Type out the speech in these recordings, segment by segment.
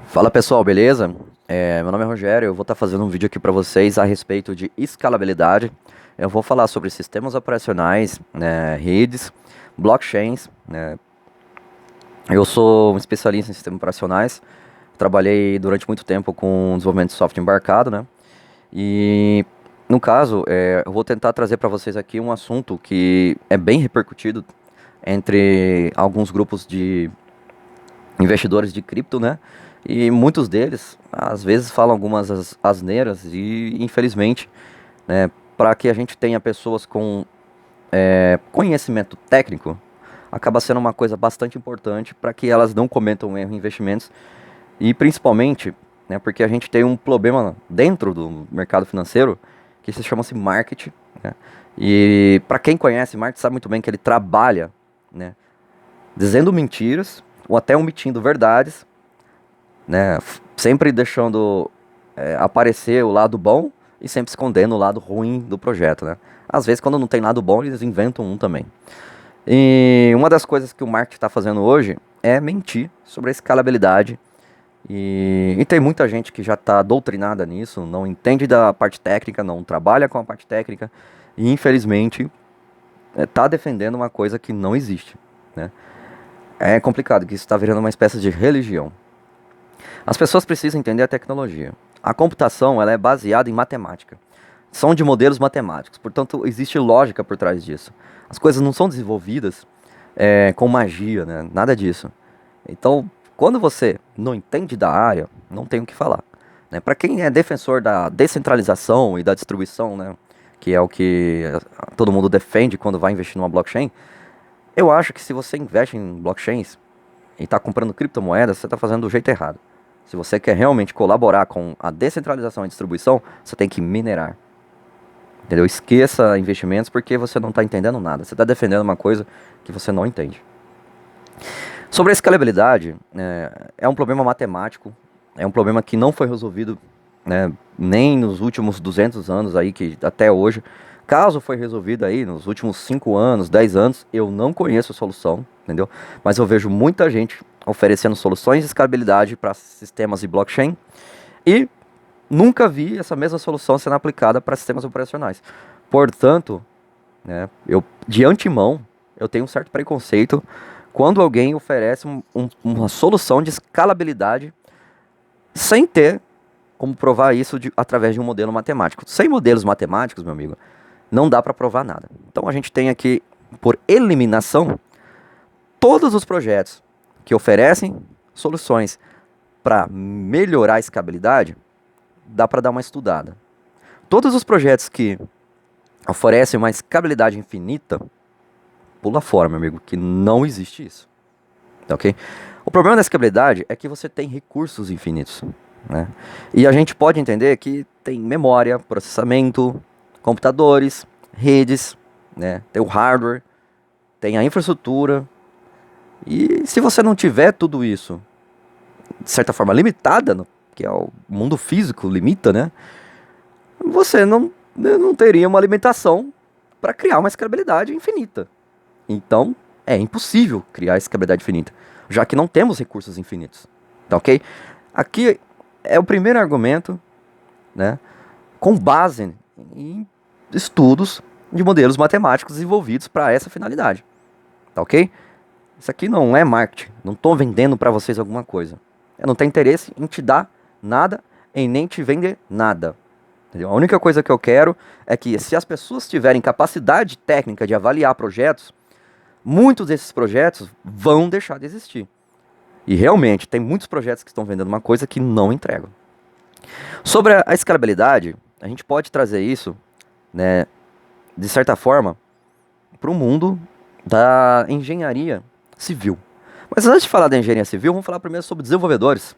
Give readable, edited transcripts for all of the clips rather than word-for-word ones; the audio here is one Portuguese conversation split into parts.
Fala pessoal, beleza? Meu nome é Rogério, eu vou estar fazendo um vídeo aqui para vocês a respeito de escalabilidade. Eu vou falar sobre sistemas operacionais, né, redes, blockchains, né. Eu sou um especialista em sistemas operacionais, trabalhei durante muito tempo com desenvolvimento de software embarcado, né? E no caso, eu vou tentar trazer para vocês aqui um assunto que é bem repercutido entre alguns grupos de investidores de cripto, né? E muitos deles, às vezes, falam algumas asneiras e, infelizmente, né, para que a gente tenha pessoas com conhecimento técnico, acaba sendo uma coisa bastante importante para que elas não cometam erro em investimentos e, principalmente, né, porque a gente tem um problema dentro do mercado financeiro que se chama-se marketing, né? E para quem conhece marketing sabe muito bem que ele trabalha, né, dizendo mentiras ou até omitindo verdades, né? Sempre deixando aparecer o lado bom e sempre escondendo o lado ruim do projeto, né? Às vezes, quando não tem lado bom, eles inventam um também. E uma das coisas que o marketing está fazendo hoje é mentir sobre a escalabilidade. E tem muita gente que já está doutrinada nisso, não entende da parte técnica, não trabalha com a parte técnica e, infelizmente, está defendendo uma coisa que não existe, né? É complicado, que isso está virando uma espécie de religião. As pessoas precisam entender a tecnologia. A computação ela é baseada em matemática. São de modelos matemáticos, portanto, existe lógica por trás disso. As coisas não são desenvolvidas com magia, né? Nada disso. Então, quando você não entende da área, não tem o que falar, né? Para quem é defensor da descentralização e da distribuição, né, que é o que todo mundo defende quando vai investir numa blockchain, eu acho que se você investe em blockchains e está comprando criptomoedas, você está fazendo do jeito errado. Se você quer realmente colaborar com a descentralização e distribuição, você tem que minerar. Entendeu? Esqueça investimentos porque você não está entendendo nada. Você está defendendo uma coisa que você não entende. Sobre a escalabilidade, é um problema matemático, é um problema que não foi resolvido, né, nem nos últimos 200 anos aí, que até hoje. Caso foi resolvido aí nos últimos 5 anos, 10 anos, eu não conheço a solução, entendeu? Mas eu vejo muita gente oferecendo soluções de escalabilidade para sistemas de blockchain e nunca vi essa mesma solução sendo aplicada para sistemas operacionais. Portanto, né, eu de antemão eu tenho um certo preconceito quando alguém oferece uma solução de escalabilidade sem ter como provar isso através de um modelo matemático. Sem modelos matemáticos, meu amigo, não dá para provar nada. Então a gente tem aqui, por eliminação, todos os projetos que oferecem soluções para melhorar a escalabilidade, dá para dar uma estudada. Todos os projetos que oferecem uma escalabilidade infinita, pula fora, meu amigo, que não existe isso. Tá ok? O problema da escalabilidade é que você tem recursos infinitos, né? E a gente pode entender que tem memória, processamento, computadores, redes, né? Tem o hardware, tem a infraestrutura. E se você não tiver tudo isso, de certa forma, limitada, que é o mundo físico limita, né? Você não teria uma alimentação para criar uma escalabilidade infinita. Então, é impossível criar escalabilidade infinita, já que não temos recursos infinitos. Tá ok? Aqui é o primeiro argumento, né? Com base em estudos de modelos matemáticos desenvolvidos para essa finalidade. Tá ok? Isso aqui não é marketing. Não estou vendendo para vocês alguma coisa. Eu não tenho interesse em te dar nada, em nem te vender nada. Entendeu? A única coisa que eu quero é que, se as pessoas tiverem capacidade técnica de avaliar projetos, muitos desses projetos vão deixar de existir. E realmente, tem muitos projetos que estão vendendo uma coisa que não entregam. Sobre a escalabilidade, a gente pode trazer isso, né, de certa forma, para o mundo da engenharia civil. Mas antes de falar da engenharia civil, vamos falar primeiro sobre desenvolvedores.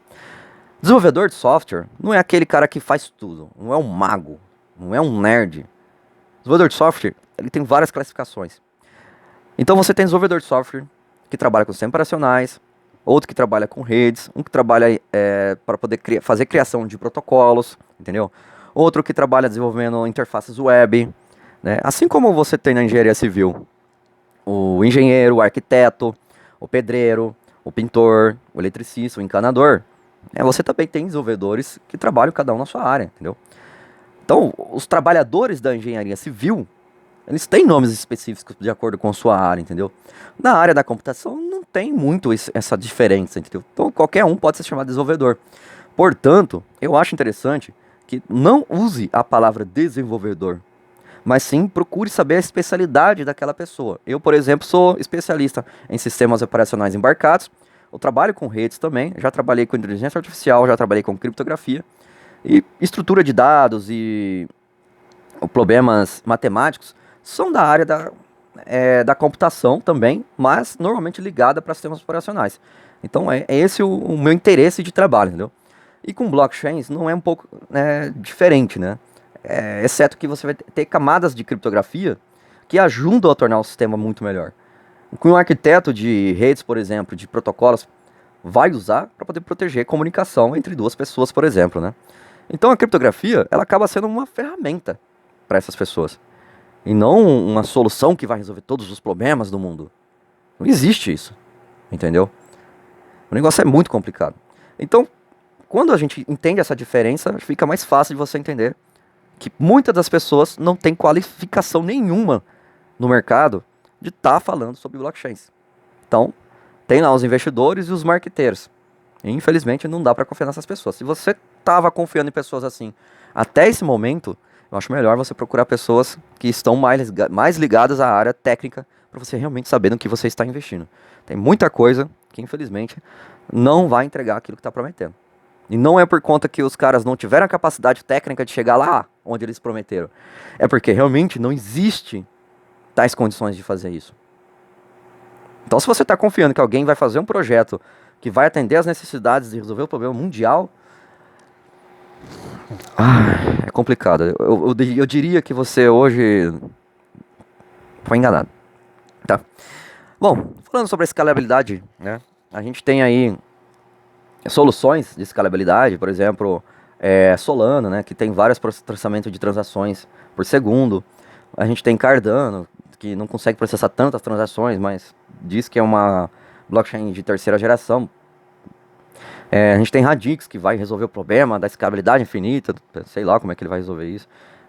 Desenvolvedor de software não é aquele cara que faz tudo, não é um mago, não é um nerd. Desenvolvedor de software, ele tem várias classificações. Então você tem desenvolvedor de software que trabalha com sistemas operacionais, outro que trabalha com redes, um que trabalha para poder fazer criação de protocolos, entendeu? Outro que trabalha desenvolvendo interfaces web, né? Assim como você tem na engenharia civil o engenheiro, o arquiteto, o pedreiro, o pintor, o eletricista, o encanador. Você também tem desenvolvedores que trabalham cada um na sua área, entendeu? Então, os trabalhadores da engenharia civil, eles têm nomes específicos de acordo com a sua área, entendeu? Na área da computação não tem muito essa diferença, entendeu? Então, qualquer um pode ser chamado de desenvolvedor. Portanto, eu acho interessante que não use a palavra desenvolvedor, mas sim procure saber a especialidade daquela pessoa. Eu, por exemplo, sou especialista em sistemas operacionais embarcados, eu trabalho com redes também, já trabalhei com inteligência artificial, já trabalhei com criptografia, e estrutura de dados e problemas matemáticos são da área da computação também, mas normalmente ligada para sistemas operacionais. Então é esse o meu interesse de trabalho, entendeu? E com blockchains não é um pouco diferente, né? Exceto que você vai ter camadas de criptografia que ajudam a tornar o sistema muito melhor. O que um arquiteto de redes, por exemplo, de protocolos, vai usar para poder proteger comunicação entre duas pessoas, por exemplo, né? Então a criptografia, ela acaba sendo uma ferramenta para essas pessoas. E não uma solução que vai resolver todos os problemas do mundo. Não existe isso, entendeu? O negócio é muito complicado. Então, quando a gente entende essa diferença, fica mais fácil de você entender que muitas das pessoas não têm qualificação nenhuma no mercado de estar falando sobre blockchains. Então, tem lá os investidores e os marqueteiros. E, infelizmente, não dá para confiar nessas pessoas. Se você estava confiando em pessoas assim até esse momento, eu acho melhor você procurar pessoas que estão mais ligadas à área técnica para você realmente saber no que você está investindo. Tem muita coisa que, infelizmente, não vai entregar aquilo que está prometendo. E não é por conta que os caras não tiveram a capacidade técnica de chegar lá onde eles prometeram. É porque realmente não existe tais condições de fazer isso. Então, se você está confiando que alguém vai fazer um projeto que vai atender às necessidades de resolver o problema mundial, é complicado. Eu diria que você hoje foi enganado, tá? Bom, falando sobre a escalabilidade, né? A gente tem aí soluções de escalabilidade, por exemplo, Solana, né? Que tem vários processamentos de transações por segundo. A gente tem Cardano, que não consegue processar tantas transações, mas diz que é uma blockchain de terceira geração. A gente tem Radix, que vai resolver o problema da escalabilidade infinita, sei lá como é que ele vai resolver isso.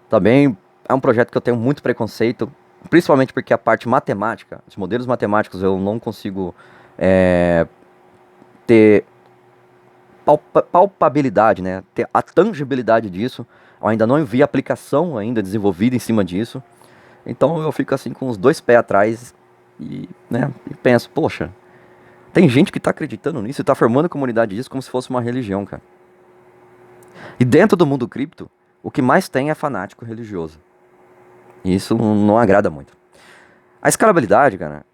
Também é um projeto que eu tenho muito preconceito, principalmente porque a parte matemática, os modelos matemáticos eu não consigo ter palpabilidade, né? Ter a tangibilidade disso. Eu ainda não vi aplicação ainda desenvolvida em cima disso. Então eu fico assim com os dois pés atrás e penso, poxa, tem gente que tá acreditando nisso e tá formando comunidade disso como se fosse uma religião, cara. E dentro do mundo cripto, o que mais tem é fanático religioso. E isso não agrada muito. A escalabilidade, cara,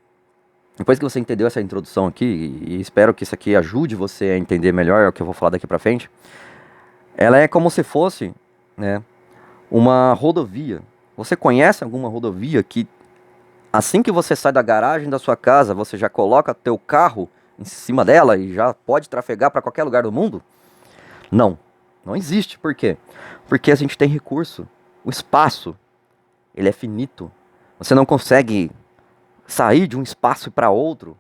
depois que você entendeu essa introdução aqui, e espero que isso aqui ajude você a entender melhor o que eu vou falar daqui pra frente, ela é como se fosse, né, uma rodovia. Você conhece alguma rodovia que assim que você sai da garagem da sua casa, você já coloca teu carro em cima dela e já pode trafegar para qualquer lugar do mundo? Não, não existe. Por quê? Porque a gente tem recurso. O espaço, ele é finito. Você não consegue sair de um espaço para outro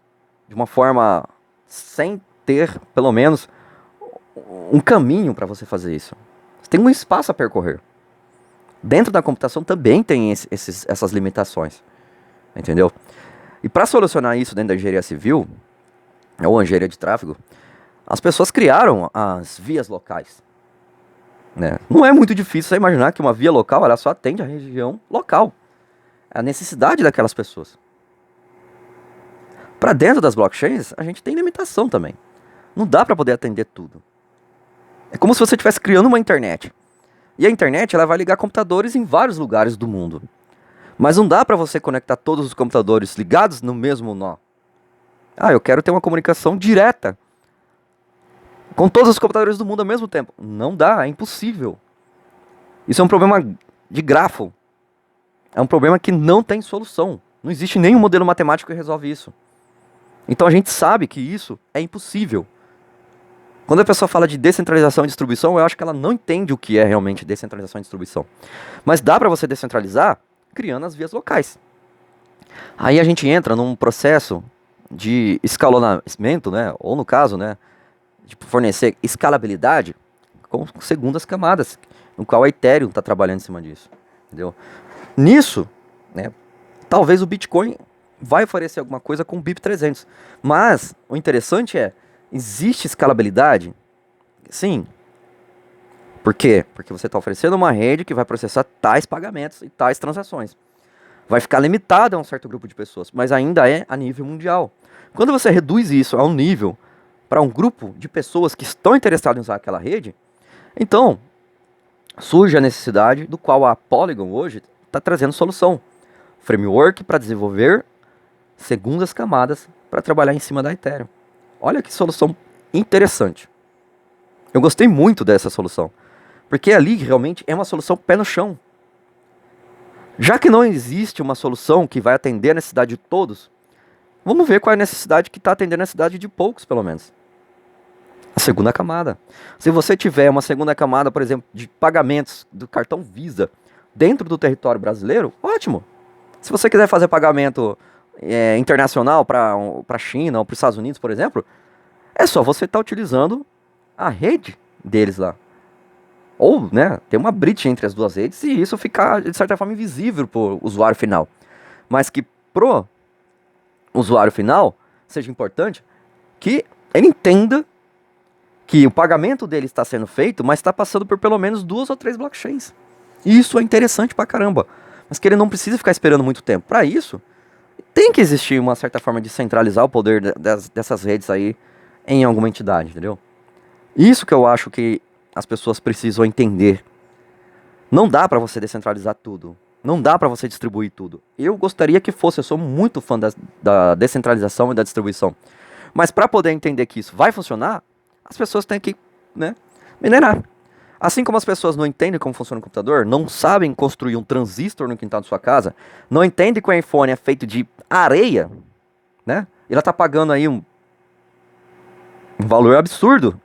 de uma forma sem ter, pelo menos, um caminho para você fazer isso. Você tem um espaço a percorrer. Dentro da computação também tem essas limitações. Entendeu? E para solucionar isso dentro da engenharia civil, ou engenharia de tráfego, as pessoas criaram as vias locais. Né? Não é muito difícil você imaginar que uma via local ela só atende a região local. É a necessidade daquelas pessoas. Para dentro das blockchains, a gente tem limitação também. Não dá para poder atender tudo. É como se você estivesse criando uma internet. E a internet ela vai ligar computadores em vários lugares do mundo. Mas não dá para você conectar todos os computadores ligados no mesmo nó. Eu quero ter uma comunicação direta com todos os computadores do mundo ao mesmo tempo. Não dá, é impossível. Isso é um problema de grafo. É um problema que não tem solução. Não existe nenhum modelo matemático que resolve isso. Então a gente sabe que isso é impossível. Quando a pessoa fala de descentralização e distribuição, eu acho que ela não entende o que é realmente descentralização e distribuição. Mas dá para você descentralizar criando as vias locais. Aí a gente entra num processo de escalonamento, né? Ou no caso, né, tipo, fornecer escalabilidade com segundas camadas, no qual a Ethereum está trabalhando em cima disso, entendeu? Nisso, né, talvez o Bitcoin vai oferecer alguma coisa com o BIP300, mas o interessante é, existe escalabilidade? Sim. Por quê? Porque você está oferecendo uma rede que vai processar tais pagamentos e tais transações. Vai ficar limitado a um certo grupo de pessoas, mas ainda é a nível mundial. Quando você reduz isso a um nível para um grupo de pessoas que estão interessadas em usar aquela rede, então surge a necessidade do qual a Polygon hoje está trazendo solução. Framework para desenvolver segundas camadas para trabalhar em cima da Ethereum. Olha que solução interessante. Eu gostei muito dessa solução, porque ali realmente é uma solução pé no chão. Já que não existe uma solução que vai atender a necessidade de todos, vamos ver qual é a necessidade que está atendendo a necessidade de poucos, pelo menos. A segunda camada. Se você tiver uma segunda camada, por exemplo, de pagamentos do cartão Visa dentro do território brasileiro, ótimo. Se você quiser fazer pagamento internacional para a China ou para os Estados Unidos, por exemplo, é só você estar utilizando a rede deles lá. Ou, né, ter uma bridge entre as duas redes e isso ficar, de certa forma, invisível para o usuário final. Mas que pro usuário final seja importante que ele entenda que o pagamento dele está sendo feito, mas está passando por pelo menos 2 ou 3 blockchains. E isso é interessante pra caramba. Mas que ele não precisa ficar esperando muito tempo. Para isso, tem que existir uma certa forma de centralizar o poder dessas redes aí em alguma entidade, entendeu? Isso que eu acho que as pessoas precisam entender. Não dá para você descentralizar tudo. Não dá para você distribuir tudo. Eu gostaria que fosse, eu sou muito fã da descentralização e da distribuição. Mas para poder entender que isso vai funcionar, as pessoas têm que, né, minerar. Assim como as pessoas não entendem como funciona o computador, não sabem construir um transistor no quintal de sua casa, não entendem que o iPhone é feito de areia, né? E ela tá pagando aí um valor absurdo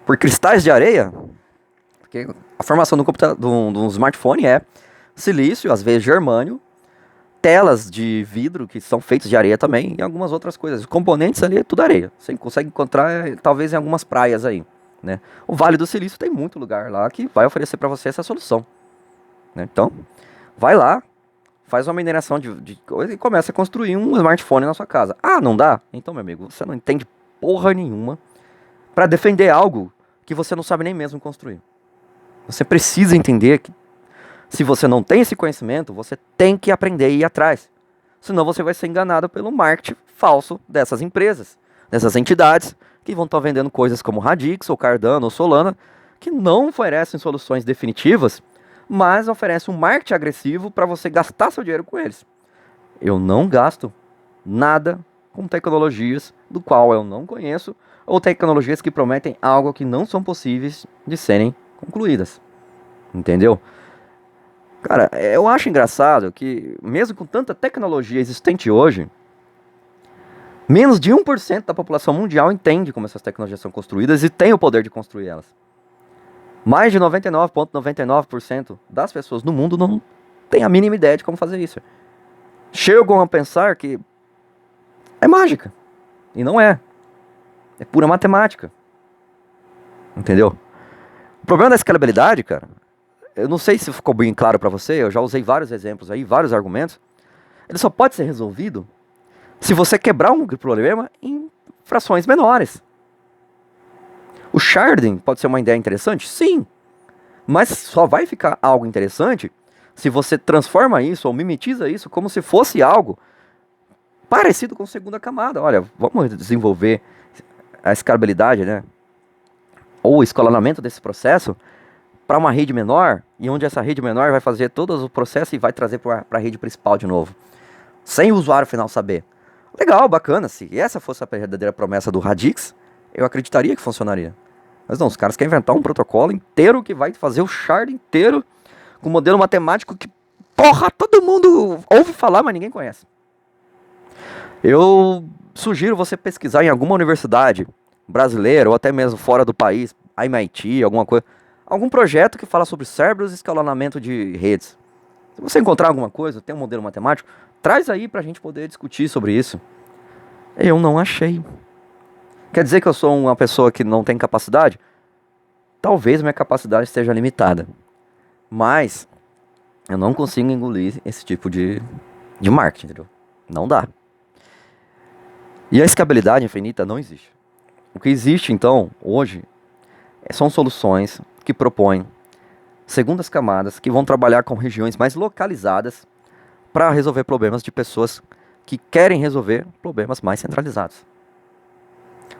por cristais de areia, porque a formação do computador, do smartphone é silício, às vezes germânio, telas de vidro que são feitas de areia também e algumas outras coisas. Os componentes ali é tudo areia. Você consegue encontrar talvez em algumas praias aí, né? O Vale do Silício tem muito lugar lá que vai oferecer para você essa solução, né? Então, vai lá, faz uma mineração de coisa e começa a construir um smartphone na sua casa. Ah, não dá? Então, meu amigo, você não entende porra nenhuma para defender algo que você não sabe nem mesmo construir. Você precisa entender que se você não tem esse conhecimento, você tem que aprender e ir atrás. Senão você vai ser enganado pelo marketing falso dessas empresas, dessas entidades que vão estar vendendo coisas como Radix, ou Cardano, ou Solana, que não oferecem soluções definitivas, mas oferecem um marketing agressivo para você gastar seu dinheiro com eles. Eu não gasto nada com tecnologias do qual eu não conheço, ou tecnologias que prometem algo que não são possíveis de serem concluídas. Entendeu? Cara, eu acho engraçado que, mesmo com tanta tecnologia existente hoje, menos de 1% da população mundial entende como essas tecnologias são construídas e tem o poder de construir elas. Mais de 99,99% das pessoas no mundo não tem a mínima ideia de como fazer isso. Chegam a pensar que é mágica. E não é. É pura matemática. Entendeu? O problema da escalabilidade, cara, eu não sei se ficou bem claro para você, eu já usei vários exemplos aí, vários argumentos. Ele só pode ser resolvido se você quebrar um problema em frações menores. O sharding pode ser uma ideia interessante? Sim. Mas só vai ficar algo interessante se você transforma isso ou mimetiza isso como se fosse algo parecido com segunda camada. Olha, vamos desenvolver a escalabilidade, né? Ou o escalonamento desse processo para uma rede menor, e onde essa rede menor vai fazer todo o processo e vai trazer para a rede principal de novo, sem o usuário final saber. Legal, bacana, se essa fosse a verdadeira promessa do Radix, eu acreditaria que funcionaria. Mas não, os caras querem inventar um protocolo inteiro que vai fazer o shard inteiro com um modelo matemático que, porra, todo mundo ouve falar, mas ninguém conhece. Eu sugiro você pesquisar em alguma universidade brasileira ou até mesmo fora do país, MIT, alguma coisa, algum projeto que fala sobre cérebros e escalonamento de redes. Se você encontrar alguma coisa, tem um modelo matemático, traz aí pra gente poder discutir sobre isso. Eu não achei. Quer dizer que eu sou uma pessoa que não tem capacidade? Talvez minha capacidade esteja limitada, mas eu não consigo engolir esse tipo de marketing, entendeu? Não dá. E a escalabilidade infinita não existe. O que existe, então, hoje, são soluções que propõem segundas camadas que vão trabalhar com regiões mais localizadas para resolver problemas de pessoas que querem resolver problemas mais centralizados.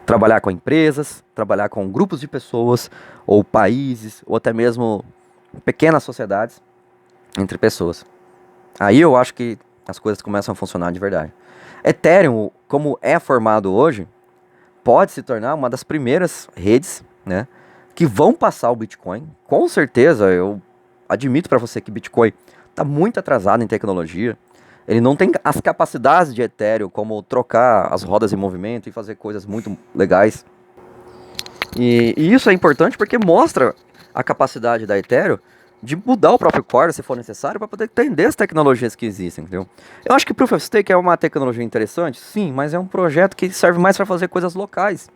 Trabalhar com empresas, trabalhar com grupos de pessoas, ou países, ou até mesmo pequenas sociedades entre pessoas. Aí eu acho que as coisas começam a funcionar de verdade. Ethereum, como é formado hoje, pode se tornar uma das primeiras redes, né, que vão passar o Bitcoin. Com certeza, eu admito para você que Bitcoin está muito atrasado em tecnologia. Ele não tem as capacidades de Ethereum, como trocar as rodas em movimento e fazer coisas muito legais. E isso é importante porque mostra a capacidade da Ethereum de mudar o próprio core, se for necessário, para poder entender as tecnologias que existem, entendeu? Eu acho que Proof of Stake é uma tecnologia interessante, sim, mas é um projeto que serve mais para fazer coisas locais,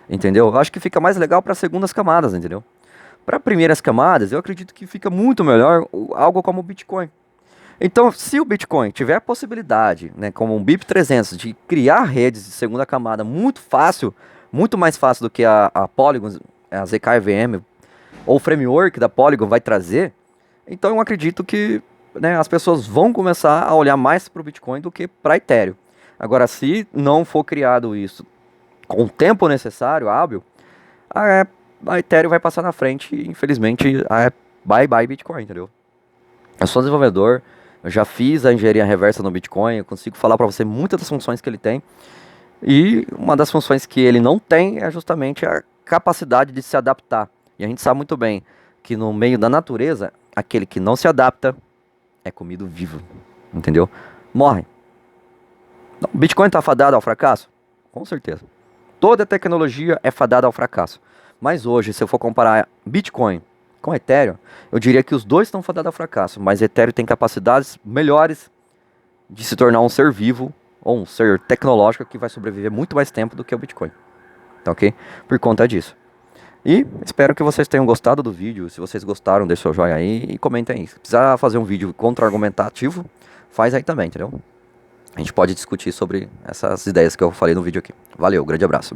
entendeu? Eu acho que fica mais legal para segundas camadas, entendeu? Para primeiras camadas, eu acredito que fica muito melhor algo como o Bitcoin. Então, se o Bitcoin tiver a possibilidade, né, como um BIP300, de criar redes de segunda camada muito fácil, muito mais fácil do que a Polygon, a ZK-EVM, ou o framework da Polygon vai trazer, então eu acredito que, né, as pessoas vão começar a olhar mais para o Bitcoin do que para Ethereum. Agora, se não for criado isso com o tempo necessário, hábil, a Ethereum vai passar na frente e, infelizmente, bye bye Bitcoin, entendeu? Eu sou desenvolvedor, eu já fiz a engenharia reversa no Bitcoin, eu consigo falar para você muitas das funções que ele tem. E uma das funções que ele não tem é justamente a capacidade de se adaptar. E a gente sabe muito bem que no meio da natureza, aquele que não se adapta é comido vivo, entendeu? Morre. O Bitcoin está fadado ao fracasso? Com certeza. Toda tecnologia é fadada ao fracasso. Mas hoje, se eu for comparar Bitcoin com Ethereum, eu diria que os dois estão fadados ao fracasso, mas Ethereum tem capacidades melhores de se tornar um ser vivo ou um ser tecnológico que vai sobreviver muito mais tempo do que o Bitcoin. Tá ok? Por conta disso. E espero que vocês tenham gostado do vídeo. Se vocês gostaram, deixe seu joinha aí e comentem aí. Se precisar fazer um vídeo contra-argumentativo, faz aí também, entendeu? A gente pode discutir sobre essas ideias que eu falei no vídeo aqui. Valeu, grande abraço.